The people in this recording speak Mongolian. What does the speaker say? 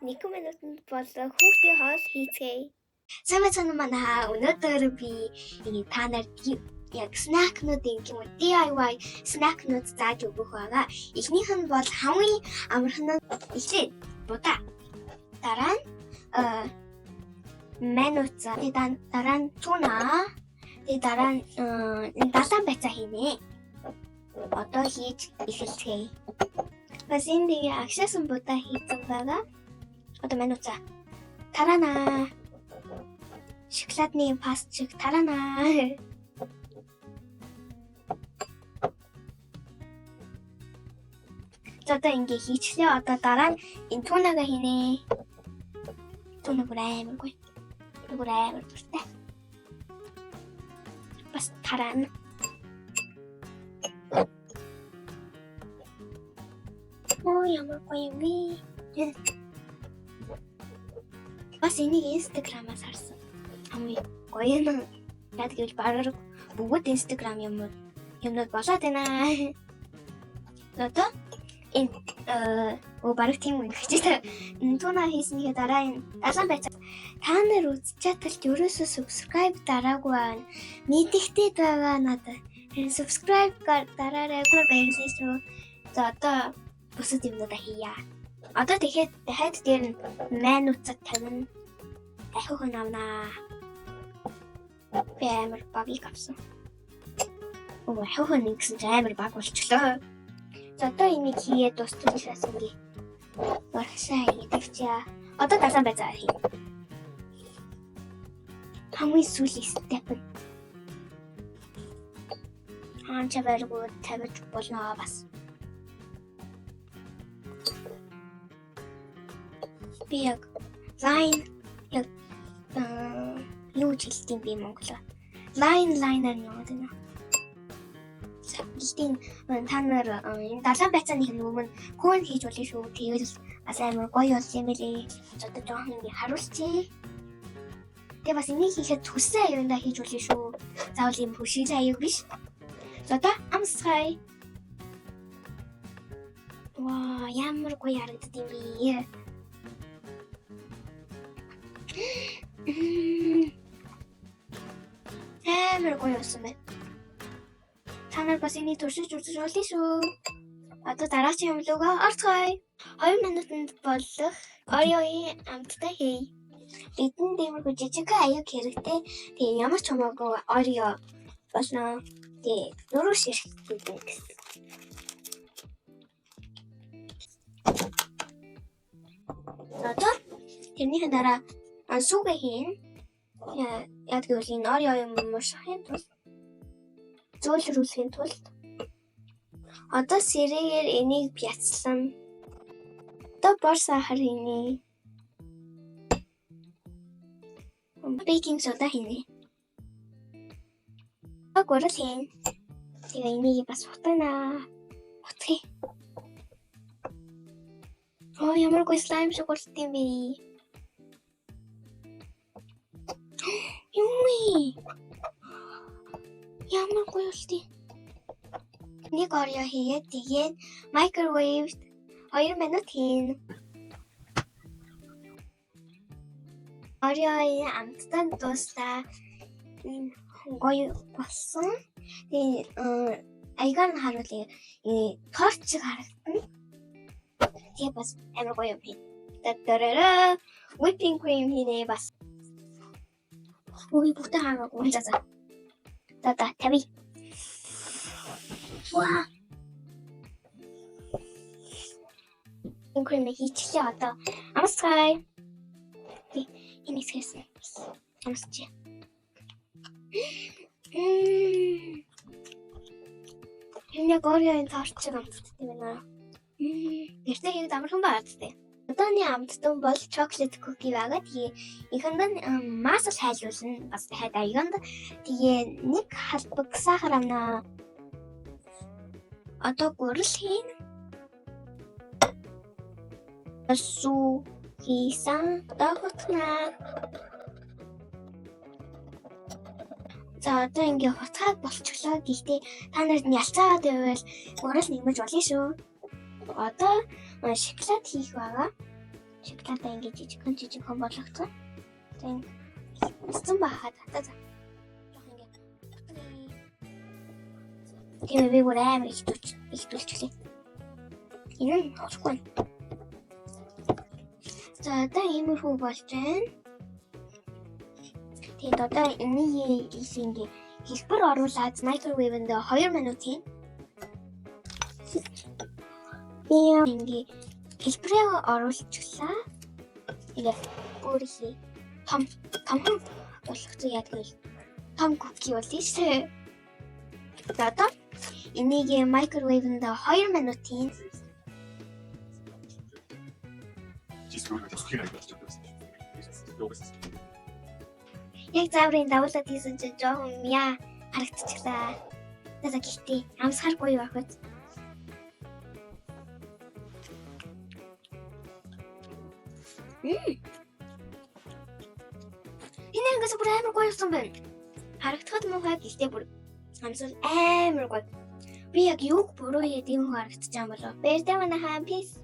1 минутанд болоо хүүхдийн хоол хийцгээе. Сайн байна манай. Өнөөдөр би та нарт яг снэкнуудын юм уу DIY снэкнууд зааж өгөх байгаа. Эхнийх нь бол хамгийн амархан нь ихлээ будаа. Дараа нь мануца, дараа нь туна, дараа нь далайн байцаа хийнэ. Одоо хийж эхэлцгээе. Бас энэ агшаасан будаа хийсэн байгаа. Одоо мануца. Тарана. Шоколадны паст шиг тарана. Одоо ингэ хийчлээ. Одоо дараа нь энэ тунага хийнэ. Тунаг амаргүй. Тунаг амар дуртай. Бас тарана. Ямар гоё юм бэ? Бас энийг Instagram-аас харсан. Хамгийн гоё юм. Яг гэвэл багаар бүгд Instagram юмнууд болоод байна. Одоо энэ баг тийм үү гэжтэй. Туна хийснийхээ дараа энэ далайн байцаа та нар үзэж чадалт ерөөсөө subscribe дараагүй байна. Мэдэгтэй байгаа надад. Subscribe дараарай. Баярлалаа шүү. За одоо бусад юмнуудаа хийя. Одоо тэгэхээр дахиад дээр нь мануцад тавина. Дахиад авнаа. Би амар багийг авсан. Дахиад нэгсэн ч амар баг болчихлоо. За одоо энийг хийгээд дуусчихлаас ингэ. Бархсаа хийдэгчээ. Одоо далайн байцаа хий. Хамгийн сүүлийн степ нь. Хаанч авааргүй тавьж болно бас. Би яг line яг юу хэлтийм би монголоор liner яваад байна. Гэхдээ та нар энэ далайн байцааны өмнө кон хийж болно шүү. Тэгвэл бас амар гоё болсон юм билий. Одоо жоохон ингэ харуулчих. Тэгээ бас энийг хийхэд төсөө аюунда хийж болно шүү. Заавал юм хөшөөлөө аюу биш. За одоо амсгай. Ваа, ямар гоё харагддаг юм бэ? Амар гоё болсон байна. Та нар бас энийг туршиж үзэж болно шүү. Одоо дараагийн юмлуугаа орцгоё. 2 минутанд болох Ореогийн амттай хий. Бидний дэмэрхүү жижиг аяг хэрэгтэй. Тэгээ ямар ч хамаагүй Орео болно. Тэгээ нуруу ширхдэг гэсэн. Одоо тэрнийхэн дараа сүүгээ хийн. Яг гэвэл энэ Орео юм уушхын тулд зөөлрүүлэхийн тулд одоо сэрээгээр энийг пяцлан. Одоо бор сахар хийнэ. Бейкинг сода хийнэ. Гурал хийн. Тэгээ энийг бас утгана. Утгий. Ямар гоё слайм шиг болт юм бэ? Юуи. Ямар гоё болт юм. Нэг Орео хийгээд тэгээд microwave 2 минут хийн. Ореогийн амттан дуслаа. Гоё болсон. Тэгээд аягаар нь харуулъя. Торт шиг харагдана. Тэгээд бас амар гоё юм хий. Тадараа whipping cream хийнэ бас. Ой бүгд хамаагүй за. Тата тави. Ваа. Whipping cream хийчихлээ одоо. Амсгай. Энэ хэсгээс амсчих. Энэ Ореогийн торт шиг амттай байна. Гэртээ хийх амархан баадтай. Одооний амттан бол chocolate cookie байгаа. Тэгээ ихэнд нь масл хайлуулна. Бас дахиад аянд тэгээ нэг халбаг сахар авнаа. Одоо гурал хийн. Сүү хийсэн. Одоо хутгана. За одоо ингээ хуцаад болчихлоо. Гэхдээ та нарт нь ялцаагаад байвал гурал нэмэж болно шүү. Одоо шоколад хийх байгаа. Шоколад цаашаадаа ингэж жижигхэн болгоцсон. Тэгээд хэцэн бахаад за. Жохоо ингэ. Тийм би бүр амар ихтүүлчихлээ. Энэ нь болохгүй. За одоо иймэрхүү болж байна. Тэгээд одоо энийг ингээ хэлбэр оруулаад microwave-нд 2 минутын би ингээ хэлбэрээ оруулчихлаа. Тэгээ бүр их том болгоцоо яа гэвэл том куки бол тийшээ. Одоо энийг microwave-нд 2 минутын яг зааврын давуулаад хийсэн чинь жоохон яа харагдчихлаа. За гэхдээ амсгаргүй байхад. Энэ ингээс бүр амар гоё юм байна. Харагдахад муухай гэхдээ бүр амсвал амар гоё. Би яг юуг буруу хийд юм харагдчих юм болоо. Баяртай манайхаа peace.